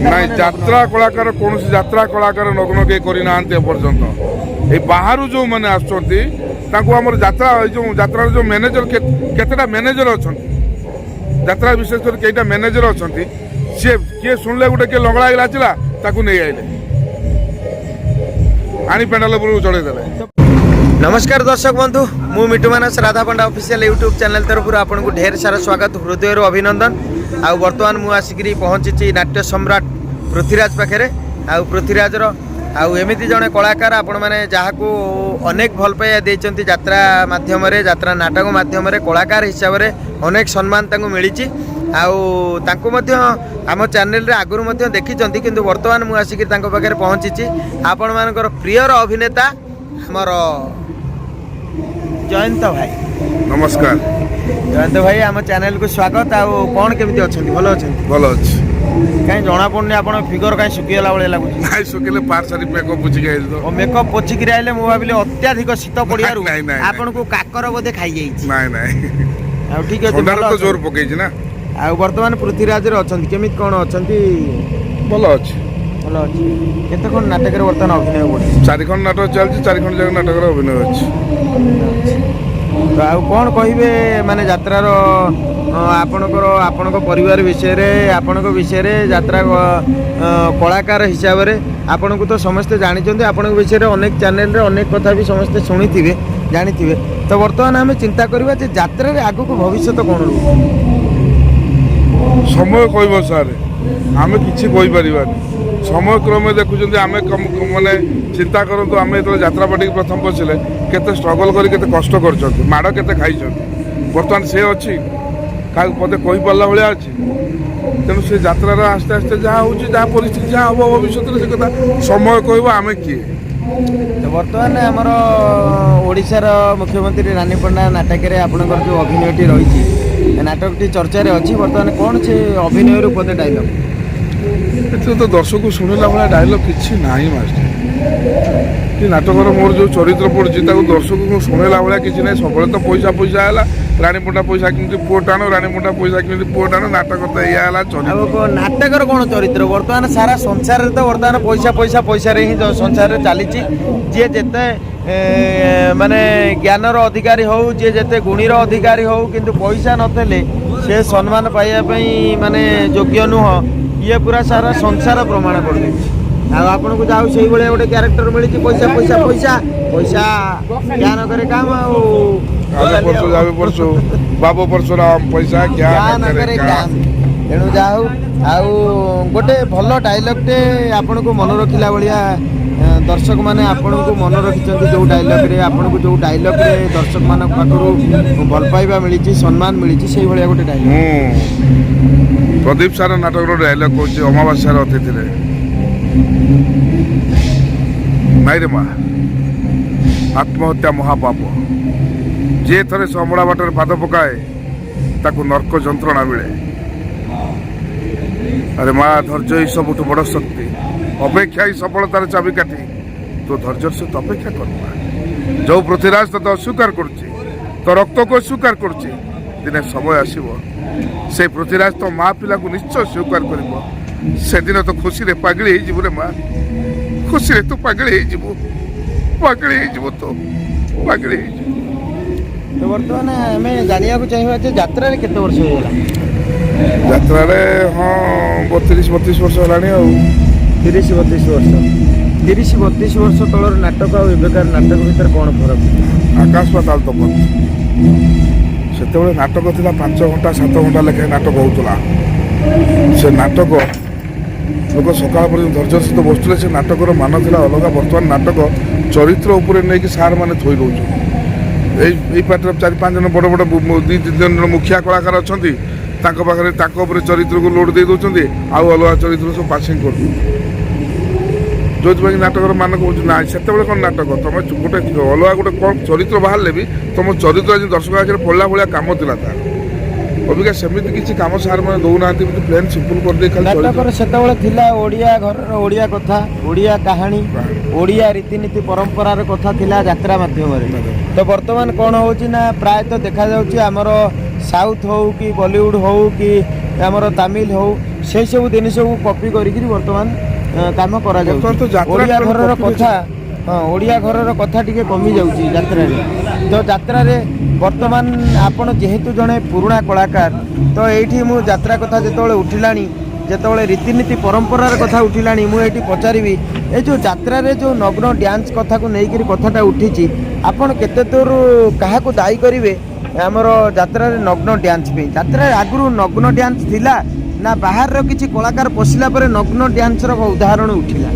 ନାଇଁ ଯାତ୍ରା କଳାକାର କୌଣସି ଯାତ୍ରା କଳାକାର ନଗ୍ନ କେହି କରିନାହାନ୍ତି ଏପର୍ଯ୍ୟନ୍ତ। এই ବାହାରୁ ଯେଉଁମାନେ ଆସୁଛନ୍ତି ତାଙ୍କୁ ଆମର ଯାତ୍ରା ଯେଉଁ ଯାତ୍ରାର ଯେଉଁ ମ୍ୟାନେଜର କେତେଟା ମ୍ୟାନେଜର ଅଛନ୍ତି ଯାତ୍ରା ବିଶେଷ କରି କେଇଟା ମ୍ୟାନେଜର ଅଛନ୍ତି ସିଏ କିଏ ଶୁଣିଲେ ଗୋଟେ କିଏ ଲଙ୍ଗଳା ହେଇକି ନାଚିଲା ତାକୁ ନେଇ ଆଇଲେ ଆଣି ପେଣ୍ଡାଲ ଉପରକୁ ଚଢ଼େଇ ଦେଲେ। नमस्कार दर्शक बंधु मु मिटू मानस राधा पंडा ऑफिशियल यूट्यूब चैनल तरफ आपको ढेर सारा स्वागत हृदय अभिनंदन। आउ बर्तमान मु आसिक पहुँची नाट्य सम्राट पृथ्वीराज पाखे आउ पृथ्वीराज एमती जड़े कलाकार आपण मैंने जहाँ को अनेक भल पाइया देते यात्रा मध्यम यात्रा नाटक मध्यम कलाकार हिसाब से अनेक सम्मान मिली आम चैनल आगुरी देखी किंतु बर्तमान मु आसिक पाखे पहुँची आपण मानकर प्रियर अभिनेता आमर जयंत भाई। नमस्कार जयंत भाई आम चैनल को स्वागत। आउ कौन केमिति अछंती भलो अछंती? भलो अछि। काई जणा पड़ने आपण फिगर काई सुकिला बळे लागु नाइ सुकिले पार्सरी मेकअप पोछि गए तो ओ मेकअप पोछि कि आइले मु भाबिले अत्याधिक शीत पड़ियारु आपण को काकर बोधे खाई जाई छी। नाइ नाइ आ ठीक अछि भलो तो जोर पकै छी ना। आ वर्तमान पृथ्वीराज रे अछंती केमिति कोन अछंती? भलो अछि भलो अछि। केते कोन नाटक रे वर्तमान अभिनय होछि? 4 खंड नाटक चलछि 4 खंड जग नाटक रे अभिनय अछि। तो आउ कौन कहिबे माने यात्रार आपणकर परिवार विषय रे आपणक विषय रे यात्रा कलाकार हिसाब रे आपन को तो समस्ते जानिछन्ते आपन विषय रे अनेक चैनल रे अनेक कथा भी समस्ते सुनिथिबे जानिथिबे। तो वर्तमान आमे चिंता करबा जे यात्रा रे आगु को भविष्य तो कोन रहू समय कहबो सारे आमे किछि कहि परिबानी समय क्रमे देखुछन्ते आमे माने चिंता करंतु आमे तो यात्रा पार्टी प्रथम पछले केते स्ट्रगल करी केते कष्ट करछन्ते माड़ केते खाइछन्ते वर्तमान से अछि का पदे कहि पल्ला भलिया अछि तेनु से यात्रा रा आस्ते आस्ते जहाँ होछि जहाँ परिस्थिति जहाँ हो भविष्य से कथा समय कहबो आमे किए। तो वर्तमान आमर ओडिशार मुख्यमंत्री रानी पंडा नाटक रे आपनकर जो अभिनयटी रही नाटकटी चर्चा रे अछि वर्तमान कौन से अभिनय रु पदे डायलॉग एते तो दर्शक को सुनिला वाला डायलॉग किछि नाही मास्टर कि नाटकर मोर जो चरित्र पड़ुछि ताको दर्शक को सुनिला वाला किछि नाही सबले तो पैसा पैसा आला रानी पंडा पैसा किमति पुओ टाणो रानी पंडा पैसा किमति पुओ टाणो नाटक तो या आला चरित्र अब नाटकर कोन चरित्र वर्तमान सारा संसार रे तो वर्तमान पैसा पैसा पैसा रे ही संसार रे चलीछि जे जेते माने ज्ञानर अधिकारी हो जे जेते गुणीर अधिकारी हो किंतु पैसा नथले से सम्मान पाइया पई माने योग्य नुह ये पूरा सारा संसार प्रमाण कर आपन को जाऊ से भाई गोटे क्यारेक्टर मिली पैसा पैसा पैसा पैसा ज्ञान करे काम बाबू परशुराम पैसा ज्ञान करे काम तेणु जाऊ आउ गोटे भल डायलॉगटे आपन को मन रखिला भाया दर्शक माने आपन को मन रखिछन्ती जो डायलॉग रे आपन को जो डायलॉग रे दर्शक मान पाखरु भल पाइबा मिली सम्मान मिली से भाया गोटे डायलॉग प्रदीप सार नाटक डायलॉग कहूँ अमावास्या अतिथि नाई रे माँ आत्महत्या महापाप जे थरे समड़ा बाटर पाद पकाए ताकू नर्क जंत्रणा मिले। अरे माँ धैर्य ही सबुठ बड़ शक्ति अपेक्षा ही सफलतार चाबिकाठी तो धैर्य से तो अपेक्षा कर जो पृथ्वीराज तो अस्वीकार करुच्ची तो रक्त को स्वीकार करुच्ची दिने समय आसब से पृथ्वीराज तो माँ पिला को निश्चय स्वीकार कर दिन तो खुशी रे पागली हो रे माँ खुशी रे तू पागली हो तो पागली तो वर्तमान आम जाना चाहिए यात्रा केते वर्ष हो यात्रा हाँ 32-32 वर्ष है 30-32 वर्ष 30-32 वर्ष तलर नाटक आवेकार नाटक भीतर कौन फरक आकाश पाताल तफत से नाटक था 5 घंटा 7 घंटा लेखे नाटक होता से नाटक लोक सकाल पर धैर्य सहित बसुले से नाटकर मान था अलग बर्तमान नाटक चरित्र उपर नहीं सार मैंने थोई दौर यही पार्टी 4-5 जन बड़ बड़ 2-3 जन मुखिया कलाकार अच्छा पाखे चरित्र को लोड दे दौरान आउ अलग चरित्र सब पासिंग कर जो नाटक मान कौन ना से कौन नाटक तुम गोटे अलग गोटे कौन चरित्र बाहर भी तुम चरित्र आज दर्शक आगे पड़ा भाया कम था तार अबिका सेमती किसी कम सार मैंने दौना प्लेन सिंपल कर ओडिया घर ओडिया कथा ओडिया कहानी ओडिया रीतिनीति परंपरार कथा थिला यात्रा माध्यम तो वर्तमान कौन होची ना प्रायतः देखा जाउची हमर साउथ हो कि बॉलीवुड हो कि हमर तमिल हो সেই ସବୁ ଜିନିଷକୁ କପି କରିକିରି ବର୍ତ୍ତମାନ କାମ କରାଯାଉଛି। ବର୍ତ୍ତମାନ ତ ଯାତ୍ରା ଓଡ଼ିଆ କଣ ଘରର କପି କଥା ଓଡ଼ିଆ ଘରର କଥା ଟିକେ କମି ଯାଉଛି ଯାତ୍ରାରେ। ତ ଯାତ୍ରାରେ ବର୍ତ୍ତମାନ ଆପଣ ଯେହେତୁ ଜଣେ ପୁରୁଣା କଳାକାର, ତ ଏଇଠି ମୁଁ ଯାତ୍ରା କଥା ଯେତେବେଳେ ଉଠିଲାଣି, ଯେତେବେଳେ ରୀତିନୀତି ପରମ୍ପରାର କଥା ଉଠିଲାଣି, ମୁଁ ଏଇଠି ପଚାରିବି ଏ ଯେଉଁ ଯାତ୍ରାରେ ଯେଉଁ ନଗ୍ନ ଡ୍ୟାନ୍ସ କଥାକୁ ନେଇକରି କଥାଟା ଉଠିଛି, ଆପଣ କେତେ ଦୂର କାହାକୁ ଦାୟୀ କରିବେ ଆମର ଯାତ୍ରାରେ ନଗ୍ନ ଡ୍ୟାନ୍ସ ପାଇଁ? ଯାତ୍ରାରେ ଆଗରୁ ନଗ୍ନ ଡ୍ୟାନ୍ସ ଥିଲା ନା ବାହାରର କିଛି କଳାକାର ପଶିଲା ପରେ ନଗ୍ନ ଡ୍ୟାନ୍ସର ଉଦାହରଣ ଉଠିଲା?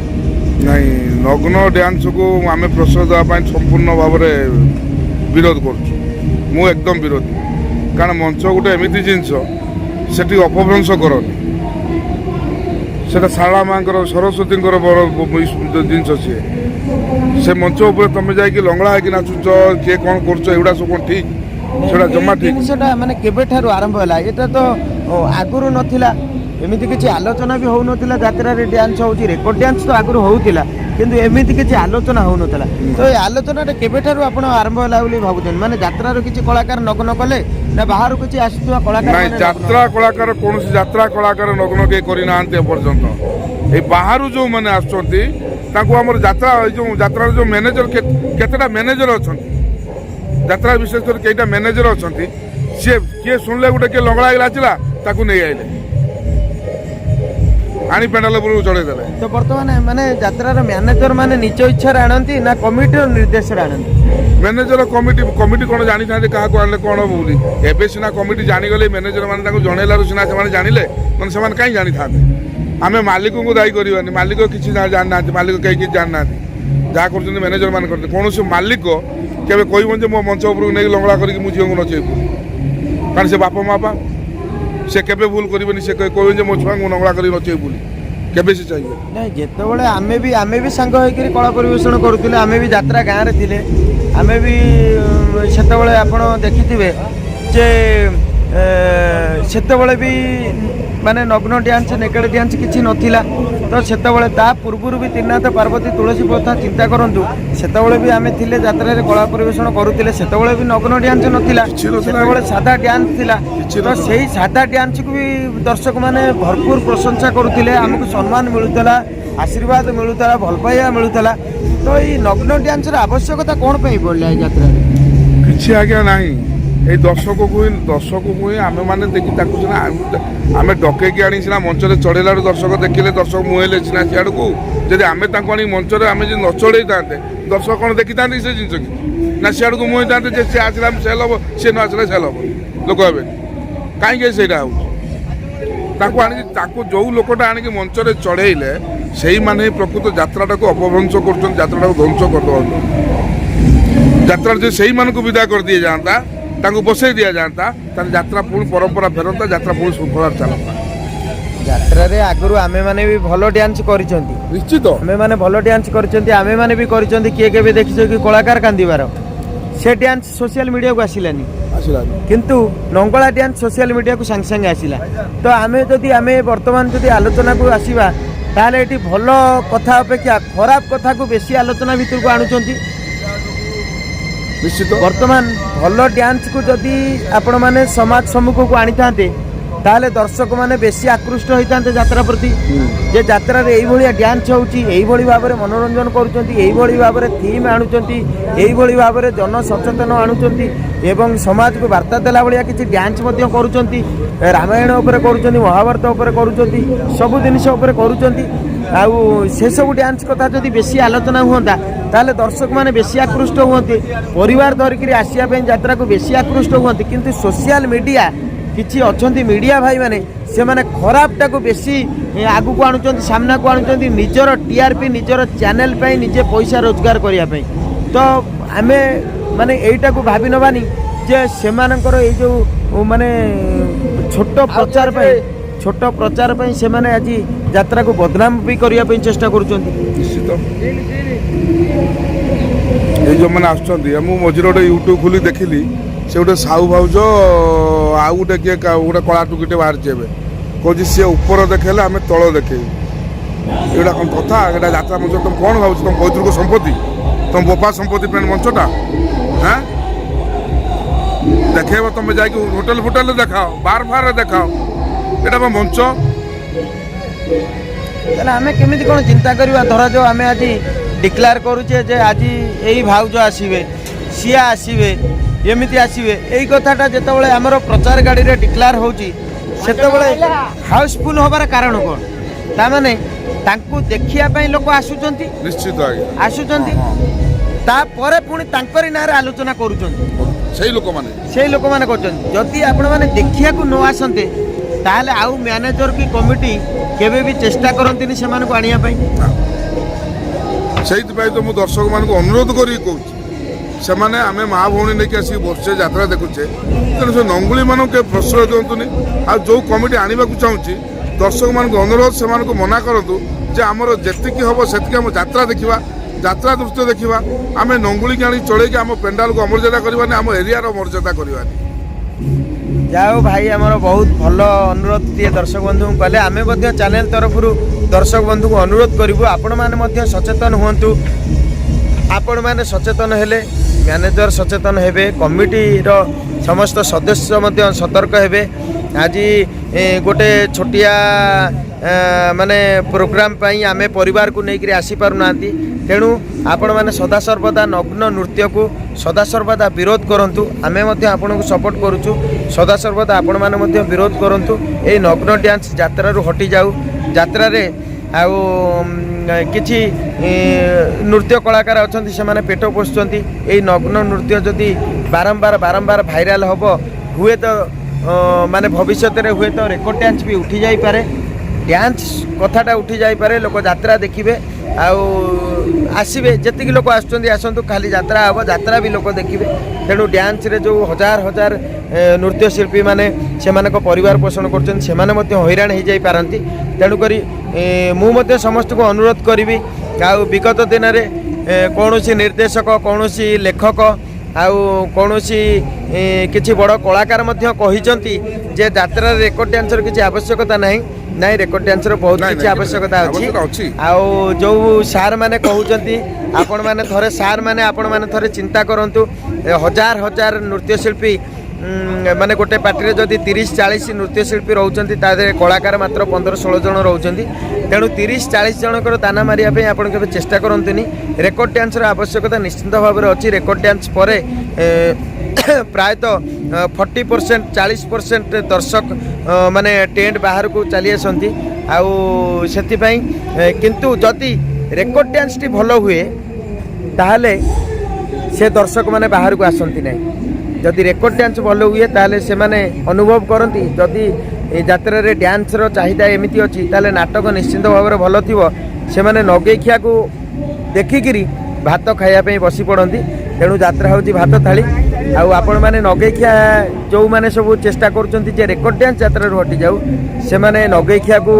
ନାଇଁ, ନଗ୍ନ ଡ୍ୟାନ୍ସକୁ ଆମେ ପ୍ରଶ୍ରୟ ଦେବା ପାଇଁ ସମ୍ପୂର୍ଣ୍ଣ ଭାବରେ ବିରୋଧ କରୁଛୁ। ମୁଁ ଏକଦମ ବିରୋଧୀ। କାରଣ ମଞ୍ଚ ଗୋଟେ ଏମିତି ଜିନିଷ, ସେଠି ଅପଭ୍ରଂଶ କରନି। ସେଟା ଶାରଳା ମାଙ୍କର, ସରସ୍ୱତୀଙ୍କର ବଡ଼ ଜିନିଷ ସିଏ। ସେ ମଞ୍ଚ ଉପରେ ତମେ ଯାଇକି ଲଙ୍ଗଳା ହେଇକି ନାଚୁଛ, କିଏ କ'ଣ କରୁଛ, ଏଗୁଡ଼ା ସବୁ କ'ଣ ଠିକ୍? ସେଟା ଜମା ଠିକ୍। ଜିନିଷଟା ମାନେ କେବେଠାରୁ ଆରମ୍ଭ ହେଲା? ଏଟା ତ ଆଗରୁ ନଥିଲା, ଏମିତି କିଛି ଆଲୋଚନା ବି ହଉନଥିଲା। ଯାତ୍ରାରେ ଡ୍ୟାନ୍ସ ହେଉଛି, ରେକର୍ଡ ଡ୍ୟାନ୍ସ ତ ଆଗରୁ ହଉଥିଲା, କିନ୍ତୁ ଏମିତି କିଛି ଆଲୋଚନା ହଉନଥିଲା। ତ ଏ ଆଲୋଚନାଟା କେବେଠାରୁ ଆପଣ ଆରମ୍ଭ ହେଲା ବୋଲି ଭାବୁଛନ୍ତି? ମାନେ ଯାତ୍ରାର କିଛି କଳାକାର ନଗ୍ନ କଲେ ନା ବାହାରୁ କିଛି ଆସୁଥିବା କଳାକାର? ନାଇଁ, ଯାତ୍ରା କଳାକାର, କୌଣସି ଯାତ୍ରା କଳାକାର ନଗ୍ନ କେହି କରିନାହାନ୍ତି ଏପର୍ଯ୍ୟନ୍ତ। ଏଇ ବାହାରୁ ଯେଉଁମାନେ ଆସୁଛନ୍ତି ତାଙ୍କୁ ଆମର ଯାତ୍ରା, ଏଇ ଯେଉଁ ଯାତ୍ରାର ଯେଉଁ ମ୍ୟାନେଜର, କେତେଟା ମ୍ୟାନେଜର ଅଛନ୍ତି ଯାତ୍ରା, ବିଶେଷ କରି କେଇଟା ମ୍ୟାନେଜର ଅଛନ୍ତି, ସିଏ କିଏ ଶୁଣିଲେ ଗୋଟେ କିଏ ଲଙ୍ଗଳା ହେଇକି ନାଚିଲା, ତାକୁ ନେଇ ଆଇଲେ, ଆଣି ପେଣ୍ଡାଲ ଉପରକୁ ଚଢ଼େଇ ଦେଲେ। ତ ବର୍ତ୍ତମାନ ମାନେ ଯାତ୍ରାର ମ୍ୟାନେଜର ମାନେ ନିଜ ଇଚ୍ଛାରେ ଆଣନ୍ତି ନା କମିଟିର ନିର୍ଦ୍ଦେଶରେ ଆଣନ୍ତି? ମ୍ୟାନେଜର କମିଟି କ'ଣ ଜାଣିଥାନ୍ତି କାହାକୁ ଆଣିଲେ କ'ଣ ହବ ବୋଲି? ଏବେ ସିନା କମିଟି ଜାଣିଗଲେ, ମ୍ୟାନେଜର ମାନେ ତାଙ୍କୁ ଜଣେଇଲାରୁ ସିନା ସେମାନେ ଜାଣିଲେ, ମାନେ ସେମାନେ କାହିଁ ଜାଣିଥାନ୍ତେ? ଆମେ ମାଲିକଙ୍କୁ ଦାୟୀ କରିବାନି। ମାଲିକ କିଛି ଜାଣିନାହାନ୍ତି, ମାଲିକ କେହି କିଛି ଜାଣିନାହାନ୍ତି। ଯାହା କରୁଛନ୍ତି ମ୍ୟାନେଜର ମାନେ କରୁଛନ୍ତି। କୌଣସି ମାଲିକ କେବେ କହିବନି ଯେ ମୋ ମଞ୍ଚ ଉପରକୁ ନେଇକି ଲଙ୍ଗଳା କରିକି ମୁଁ ଝିଅଙ୍କୁ ନଚେଇବୁ, କାରଣ ସେ ବାପ ମା ପା। ସେ କେବେ ଭୁଲ କରିବେନି। ସେ କହିବେନି ଯେ ମୋ ଛୁଆଙ୍କୁ ଲଙ୍ଗଳା କରିକି ନଚେଇବୁ ବୋଲି, କେବେ ସେ ଚାହିଁବେ? ନାଇଁ, ଯେତେବେଳେ ଆମେ ବି ସାଙ୍ଗ ହେଇକିରି କଳା ପରିବେଷଣ କରୁଥିଲେ, ଆମେ ବି ଯାତ୍ରା ଗାଁରେ ଥିଲେ, ଆମେ ବି ସେତେବେଳେ ଆପଣ ଦେଖିଥିବେ ଯେ ସେତେବେଳେ ବି ମାନେ ନଗ୍ନ ଡ୍ୟାନ୍ସ, ନେକେଡ଼ ଡ୍ୟାନ୍ସ କିଛି ନଥିଲା। ତ ସେତେବେଳେ ତା ପୂର୍ବରୁ ବି ତ୍ରିନାଥ, ପାର୍ବତୀ, ତୁଳସୀ କଥା ଚିନ୍ତା କରନ୍ତୁ, ସେତେବେଳେ ବି ଆମେ ଥିଲେ ଯାତ୍ରାରେ କଳା ପରିବେଷଣ କରୁଥିଲେ, ସେତେବେଳେ ବି ନଗ୍ନ ଡ୍ୟାନ୍ସ ନଥିଲା, ସେତେବେଳେ ସାଧା ଡ୍ୟାନ୍ସ ଥିଲା। ତ ସେଇ ସାଧା ଡ୍ୟାନ୍ସକୁ ବି ଦର୍ଶକମାନେ ଭରପୁର ପ୍ରଶଂସା କରୁଥିଲେ, ଆମକୁ ସମ୍ମାନ ମିଳୁଥିଲା, ଆଶୀର୍ବାଦ ମିଳୁଥିଲା, ଭଲ ପାଇବା ମିଳୁଥିଲା। ତ ଏଇ ନଗ୍ନ ଡ୍ୟାନ୍ସର ଆବଶ୍ୟକତା କ'ଣ ପାଇଁ ପଡ଼ିଲା ଏଇ ଯାତ୍ରାରେ? କିଛି ଆଜ୍ଞା ନାହିଁ। ଏଇ ଦର୍ଶକକୁ ହିଁ ଆମେମାନେ ଦେଖି, ତାକୁ ସିନା ଆମେ ଡକେଇକି ଆଣି ସିନା ମଞ୍ଚରେ ଚଢ଼େଇଲାରୁ ଦର୍ଶକ ଦେଖିଲେ, ଦର୍ଶକ ମୁହେଁଲେ ସିନା ସିଆଡ଼କୁ। ଯଦି ଆମେ ତାଙ୍କୁ ଆଣି ମଞ୍ଚରେ ଆମେ ଯଦି ନ ଚଢ଼େଇଥାନ୍ତେ, ଦର୍ଶକ କ'ଣ ଦେଖିଥାନ୍ତେ ସେ ଜିନିଷ କି? ନା ସିଆଡ଼କୁ ମୁହେଁଥାନ୍ତେ ଯେ ସେ ଆସିଲା ସେଲ୍ ହେବ, ସେ ନ ଆସିଲେ ସେଲ୍ ହେବ, ଲୋକ ହେବେ। କାହିଁକି ସେଇଟା ହେଉଛି? ତାକୁ ଯେଉଁ ଲୋକଟା ଆଣିକି ମଞ୍ଚରେ ଚଢ଼େଇଲେ, ସେଇମାନେ ହିଁ ପ୍ରକୃତ ଯାତ୍ରାଟାକୁ ଅପଭ୍ରଂଶ କରୁଛନ୍ତି, ଯାତ୍ରାଟାକୁ ଧ୍ୱଂସ କରିଦେଉଛନ୍ତି। ଯାତ୍ରାରେ ଯଦି ସେଇମାନଙ୍କୁ ବିଦା କରିଦିଏ ଯାଆନ୍ତା, ତାଙ୍କୁ ବସେଇ ଦିଆଯାଆନ୍ତା, ତାହେଲେ ଯାତ୍ରା ପୁଣି ପରମ୍ପରା ଫେରନ୍ତା, ଯାତ୍ରା ପୁଣି ଶୃଙ୍ଖଳାରେ ଚାଲନ୍ତା। ଯାତ୍ରାରେ ଆଗରୁ ଆମେମାନେ ବି ଭଲ ଡ୍ୟାନ୍ସ କରିଛନ୍ତି, ନିଶ୍ଚିତ ଆମେମାନେ ଭଲ ଡ୍ୟାନ୍ସ କରିଛନ୍ତି, ଆମେମାନେ ବି କରିଛନ୍ତି। କିଏ କେବେ ଦେଖିଛ କି କଳାକାର କାନ୍ଦିବାର? ସେ ଡ୍ୟାନ୍ସ ସୋସିଆଲ ମିଡ଼ିଆକୁ ଆସିଲାନି, କିନ୍ତୁ ନଙ୍ଗଳା ଡ୍ୟାନ୍ସ ସୋସିଆଲ ମିଡ଼ିଆକୁ ସାଙ୍ଗେ ସାଙ୍ଗେ ଆସିଲା। ତ ଆମେ ବର୍ତ୍ତମାନ ଯଦି ଆଲୋଚନାକୁ ଆସିବା, ତାହେଲେ ଏଠି ଭଲ କଥା ଅପେକ୍ଷା ଖରାପ କଥାକୁ ବେଶୀ ଆଲୋଚନା ଭିତରକୁ ଆଣୁଛନ୍ତି। ନିଶ୍ଚିତ। ବର୍ତ୍ତମାନ ଭଲ ଡ୍ୟାନ୍ସକୁ ଯଦି ଆପଣମାନେ ସମାଜ ସମ୍ମୁଖକୁ ଆଣିଥାନ୍ତେ, ତାହେଲେ ଦର୍ଶକମାନେ ବେଶୀ ଆକୃଷ୍ଟ ହୋଇଥାନ୍ତେ ଯାତ୍ରା ପ୍ରତି। ଯେ ଯାତ୍ରାରେ ଏଇଭଳିଆ ଡ୍ୟାନ୍ସ ହେଉଛି, ଏଇଭଳି ଭାବରେ ମନୋରଞ୍ଜନ କରୁଛନ୍ତି, ଏଇଭଳି ଭାବରେ ଥିମ୍ ଆଣୁଛନ୍ତି, ଏଇଭଳି ଭାବରେ ଜନସଚେତନ ଆଣୁଛନ୍ତି ଏବଂ ସମାଜକୁ ବାର୍ତ୍ତା ଦେଲା ଭଳିଆ କିଛି ଡ୍ୟାନ୍ସ ମଧ୍ୟ କରୁଛନ୍ତି। ରାମାୟଣ ଉପରେ କରୁଛନ୍ତି, ମହାଭାରତ ଉପରେ କରୁଛନ୍ତି, ସବୁ ଜିନିଷ ଉପରେ କରୁଛନ୍ତି। ଆଉ ସେସବୁ ଡ୍ୟାନ୍ସ କଥା ଯଦି ବେଶୀ ଆଲୋଚନା ହୁଅନ୍ତା, ତାହେଲେ ଦର୍ଶକମାନେ ବେଶୀ ଆକୃଷ୍ଟ ହୁଅନ୍ତି, ପରିବାର ଧରିକିରି ଆସିବା ପାଇଁ ଯାତ୍ରାକୁ ବେଶୀ ଆକୃଷ୍ଟ ହୁଅନ୍ତି। କିନ୍ତୁ ସୋସିଆଲ ମିଡ଼ିଆ, କିଛି ଅଛନ୍ତି ମିଡ଼ିଆ ଭାଇମାନେ, ସେମାନେ ଖରାପଟାକୁ ବେଶୀ ଆଗକୁ ଆଣୁଛନ୍ତି, ସାମ୍ନାକୁ ଆଣୁଛନ୍ତି, ନିଜର ଟିଆରପି, ନିଜର ଚ୍ୟାନେଲ ପାଇଁ, ନିଜେ ପଇସା ରୋଜଗାର କରିବା ପାଇଁ। ତ ଆମେ ମାନେ ଏଇଟାକୁ ଭାବି ନେବାନି ଯେ ସେମାନଙ୍କର ଏଇ ଯେଉଁ ମାନେ ଛୋଟ ପ୍ରଚାର ପାଇଁ ସେମାନେ ଆଜି ଯାତ୍ରାକୁ ବଦନାମ ବି କରିବା ପାଇଁ ଚେଷ୍ଟା କରୁଛନ୍ତି। ନିଶ୍ଚିତ। ଏଇ ଯେଉଁମାନେ ଆସୁଛନ୍ତି, ମୁଁ ମଝିରେ ଗୋଟେ ୟୁଟ୍ୟୁବ୍ ଖୋଲି ଦେଖିଲି, ସେ ଗୋଟେ ସାହୁ ଭାଉଜ ଆଉ ଗୋଟେ କିଏ ଗୋଟେ କଳା ଟୁକିଟେ ବାହାରିଛି ଏବେ, କହୁଛି ସିଏ ଉପର ଦେଖେଇଲେ ଆମେ ତଳ ଦେଖେଇବୁ। ଏଇଟା କ'ଣ କଥା? ଏଇଟା ଯାତ୍ରା ମଞ୍ଚ ତମେ କ'ଣ ଭାବୁଛ? ତମ ପୈତୃକ ସମ୍ପତ୍ତି, ତମ ବୋପା ସମ୍ପତ୍ତି ମଞ୍ଚଟା? হ্যাঁ ଦେଖେଇବ? ତମେ ଯାଇକି ହୋଟେଲରେ ଦେଖାଅ, ବାର୍ ଫାର୍ରେ ଦେଖାଅ, ଏଇଟା ବା ମଞ୍ଚ। তাহলে আমি কেমিতি কোন চিন্তা করিবা ধরা যাও আমি আজি ডিক্লেয়ার করুছে যে আজি এই ভাউজ আসিবে সিয়া আসিবে এমিতি আসিবে এই কথাটা যেতବେଳେ আমার প্রচার গাড়িরে ডিক্লেয়ার হଉଛି সেতବେଳେ হাউসফুল হবার কারণ কোন তা মানে তাଙ୍କୁ ଦେଖିବା ପାଇଁ ଲୋକ ଆସୁଛନ୍ତି ନିଶ୍ଚିତ ଆଜ୍ଞା ଆସୁଛନ୍ତି ତାପରେ ପୁଣି ତାଙ୍କରି ନାଁରେ ଆଲୋଚନା କରୁଛନ୍ତି ସେଇ ଲୋକମାନେ କରୁଛନ୍ତି ଯଦି ଆପଣମାନେ ଦେଖିବାକୁ ନ ଆସନ୍ତେ ତାହେଲେ ଆଉ ମ୍ୟାନେଜର କି କମିଟି କେବେ ବି ଚେଷ୍ଟା କରନ୍ତିନି ସେମାନଙ୍କୁ ଆଣିବା ପାଇଁ ସେଇଥିପାଇଁ ତ ମୁଁ ଦର୍ଶକମାନଙ୍କୁ ଅନୁରୋଧ କରିକି କହୁଛି ସେମାନେ ଆମେ ମା ଭଉଣୀ ନେଇକି ଆସିକି ବସୁଛେ ଯାତ୍ରା ଦେଖୁଛେ ତେଣୁ ସେ ନଙ୍ଗୁଳିମାନଙ୍କୁ କେବେ ପ୍ରଶ୍ରୟ ଦିଅନ୍ତୁନି ଆଉ ଯେଉଁ କମିଟି ଆଣିବାକୁ ଚାହୁଁଛି ଦର୍ଶକମାନଙ୍କୁ ଅନୁରୋଧ ସେମାନଙ୍କୁ ମନା କରନ୍ତୁ ଯେ ଆମର ଯେତିକି ହେବ ସେତିକି ଆମ ଯାତ୍ରା ଦେଖିବା ଯାତ୍ରା ଦୃଶ୍ୟ ଦେଖିବା ଆମେ ନଙ୍ଗୁଳିକି ଆଣି ଚଳେଇକି ଆମ ପେଣ୍ଡାଲକୁ ଅମର୍ଯ୍ୟାଦା କରିବାନି ଆମ ଏରିଆର ମର୍ଯ୍ୟାଦା କରିବାନି ଯାହା ହଉ ଭାଇ ଆମର ବହୁତ ଭଲ ଅନୁରୋଧ ଟିଏ ଦର୍ଶକ ବନ୍ଧୁଙ୍କୁ କଲେ ଆମେ ମଧ୍ୟ ଚ୍ୟାନେଲ ତରଫରୁ ଦର୍ଶକ ବନ୍ଧୁଙ୍କୁ ଅନୁରୋଧ କରିବୁ ଆପଣମାନେ ମଧ୍ୟ ସଚେତନ ହୁଅନ୍ତୁ ଆପଣମାନେ ସଚେତନ ହେଲେ ମ୍ୟାନେଜର ସଚେତନ ହେବେ କମିଟିର ସମସ୍ତ ସଦସ୍ୟ ମଧ୍ୟ ସତର୍କ ହେବେ ଆଜି ଗୋଟେ ଛୋଟିଆ ମାନେ ପ୍ରୋଗ୍ରାମ ପାଇଁ ଆମେ ପରିବାରକୁ ନେଇକରି ଆସିପାରୁନାହାନ୍ତି ତେଣୁ ଆପଣମାନେ ସଦାସର୍ବଦା ନଗ୍ନ ନୃତ୍ୟକୁ ସଦାସର୍ବଦା ବିରୋଧ କରନ୍ତୁ ଆମେ ମଧ୍ୟ ଆପଣଙ୍କୁ ସପୋର୍ଟ କରୁଛୁ ସଦାସର୍ବଦା ଆପଣମାନେ ମଧ୍ୟ ବିରୋଧ କରନ୍ତୁ ଏଇ ନଗ୍ନ ଡ୍ୟାନ୍ସ ଯାତ୍ରାରୁ ହଟିଯାଉ ଯାତ୍ରାରେ ଆଉ କିଛି ନୃତ୍ୟ କଳାକାର ଅଛନ୍ତି ସେମାନେ ପେଟ ପୋଷୁଛନ୍ତି ଏଇ ନଗ୍ନ ନୃତ୍ୟ ଯଦି ବାରମ୍ବାର ଭାଇରାଲ ହେବ ହୁଏତ ମାନେ ଭବିଷ୍ୟତରେ ହୁଏତ ରେକର୍ଡ ଡ୍ୟାନ୍ସ ବି ଉଠି ଯାଇପାରେ ଡ୍ୟାନ୍ସ କଥାଟା ଉଠି ଯାଇପାରେ ଲୋକ ଯାତ୍ରା ଦେଖିବେ ଆଉ ଆସିବେ ଯେତିକି ଲୋକ ଆସୁଛନ୍ତି ଆସନ୍ତୁ ଖାଲି ଯାତ୍ରା ହେବ ଯାତ୍ରା ବି ଲୋକ ଦେଖିବେ ତେଣୁ ଡ୍ୟାନ୍ସରେ ଯେଉଁ ହଜାର ନୃତ୍ୟଶିଳ୍ପୀ ମାନେ ସେମାନଙ୍କ ପରିବାର ପୋଷଣ କରୁଛନ୍ତି ସେମାନେ ମଧ୍ୟ ହଇରାଣ ହେଇଯାଇପାରନ୍ତି ତେଣୁକରି ମୁଁ ମଧ୍ୟ ସମସ୍ତଙ୍କୁ ଅନୁରୋଧ କରିବି ଆଉ ବିଗତ ଦିନରେ କୌଣସି ନିର୍ଦ୍ଦେଶକ କୌଣସି ଲେଖକ ଆଉ କୌଣସି କିଛି ବଡ଼ କଳାକାର ମଧ୍ୟ କହିଛନ୍ତି ଯେ ଯାତ୍ରାରେ ରେକର୍ଡ ଡ୍ୟାନ୍ସର କିଛି ଆବଶ୍ୟକତା ନାହିଁ ନାଇଁ ରେକର୍ଡ ଡ୍ୟାନ୍ସର ବହୁତ କିଛି ଆବଶ୍ୟକତା ଅଛି ଆଉ ଯେଉଁ ସାର୍ ମାନେ କହୁଛନ୍ତି ଆପଣମାନେ ଥରେ ଚିନ୍ତା କରନ୍ତୁ ହଜାର ନୃତ୍ୟଶିଳ୍ପୀ ମାନେ ଗୋଟେ ପାର୍ଟିରେ ଯଦି 30-40 ନୃତ୍ୟଶିଳ୍ପୀ ରହୁଛନ୍ତି ତା ଦେହରେ କଳାକାର ମାତ୍ର 15-16 ଜଣ ରହୁଛନ୍ତି ତେଣୁ 30-40 ଜଣଙ୍କର ଦାନା ମାରିବା ପାଇଁ ଆପଣ କେବେ ଚେଷ୍ଟା କରନ୍ତୁନି ରେକର୍ଡ ଡ୍ୟାନ୍ସର ଆବଶ୍ୟକତା ନିଶ୍ଚିତ ଭାବରେ ଅଛି ରେକର୍ଡ ଡ୍ୟାନ୍ସ ପରେ ପ୍ରାୟତଃ 40% 40% ଦର୍ଶକ ମାନେ ଟେଣ୍ଟ ବାହାରକୁ ଚାଲି ଆସନ୍ତି ଆଉ ସେଥିପାଇଁ କିନ୍ତୁ ଯଦି ରେକର୍ଡ ଡ୍ୟାନ୍ସଟି ଭଲ ହୁଏ ତାହେଲେ ସେ ଦର୍ଶକମାନେ ବାହାରକୁ ଆସନ୍ତି ନାହିଁ ଯଦି ରେକର୍ଡ ଡ୍ୟାନ୍ସ ଭଲ ହୁଏ ତାହେଲେ ସେମାନେ ଅନୁଭବ କରନ୍ତି ଯଦି ଏ ଯାତ୍ରାରେ ଡ୍ୟାନ୍ସର ଚାହିଦା ଏମିତି ଅଛି ତାହେଲେ ନାଟକ ନିଶ୍ଚିନ୍ତ ଭାବରେ ଭଲ ଥିବ ସେମାନେ ନଗେଇଖିଆକୁ ଦେଖିକିରି ଭାତ ଖାଇବା ପାଇଁ ବସି ପଡ଼ନ୍ତି ତେଣୁ ଯାତ୍ରା ହେଉଛି ଭାତ ଥାଳି ଆଉ ଆପଣମାନେ ନଗେଇଖିଆ ଯେଉଁମାନେ ସବୁ ଚେଷ୍ଟା କରୁଛନ୍ତି ଯେ ରେକର୍ଡ ଡ୍ୟାନ୍ସ ଯାତ୍ରାରୁ ହଟିଯାଉ ସେମାନେ ନଗେଇଖିଆକୁ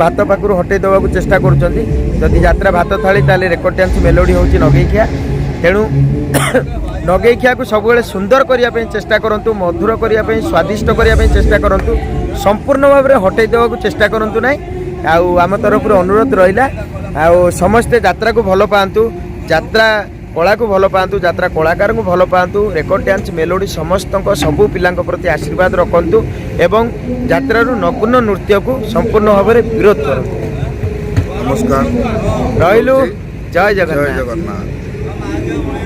ଭାତ ପାଖରୁ ହଟେଇ ଦେବାକୁ ଚେଷ୍ଟା କରୁଛନ୍ତି ଯଦି ଯାତ୍ରା ଭାତ ଥାଳି ତାହେଲେ ରେକର୍ଡ ଡ୍ୟାନ୍ସ ମେଲୋଡ଼ି ହେଉଛି ନଗେଇଖିଆ ତେଣୁ ନଗେଇଖିଆକୁ ସବୁବେଳେ ସୁନ୍ଦର କରିବା ପାଇଁ ଚେଷ୍ଟା କରନ୍ତୁ ମଧୁର କରିବା ପାଇଁ ସ୍ୱାଦିଷ୍ଟ କରିବା ପାଇଁ ଚେଷ୍ଟା କରନ୍ତୁ ସମ୍ପୂର୍ଣ୍ଣ ଭାବରେ ହଟେଇ ଦେବାକୁ ଚେଷ୍ଟା କରନ୍ତୁ ନାହିଁ ଆଉ ଆମ ତରଫରୁ ଅନୁରୋଧ ରହିଲା ଆଉ ସମସ୍ତେ ଯାତ୍ରାକୁ ଭଲ ପାଆନ୍ତୁ ଯାତ୍ରା କଳାକୁ ଭଲ ପାଆନ୍ତୁ ଯାତ୍ରା କଳାକାରଙ୍କୁ ଭଲ ପାଆନ୍ତୁ ରେକର୍ଡ ଡ୍ୟାନ୍ସ ମେଲୋଡ଼ି ସମସ୍ତଙ୍କ ସବୁ ପିଲାଙ୍କ ପ୍ରତି ଆଶୀର୍ବାଦ ରଖନ୍ତୁ ଏବଂ ଯାତ୍ରାରୁ ନଗ୍ନ ନୃତ୍ୟକୁ ସମ୍ପୂର୍ଣ୍ଣ ଭାବରେ ବିରୋଧ କରନ୍ତୁ ନମସ୍କାର ରହିଲୁ ଜୟ ଜୟ ଜଗନ୍ନାଥ ଜଗନ୍ନାଥ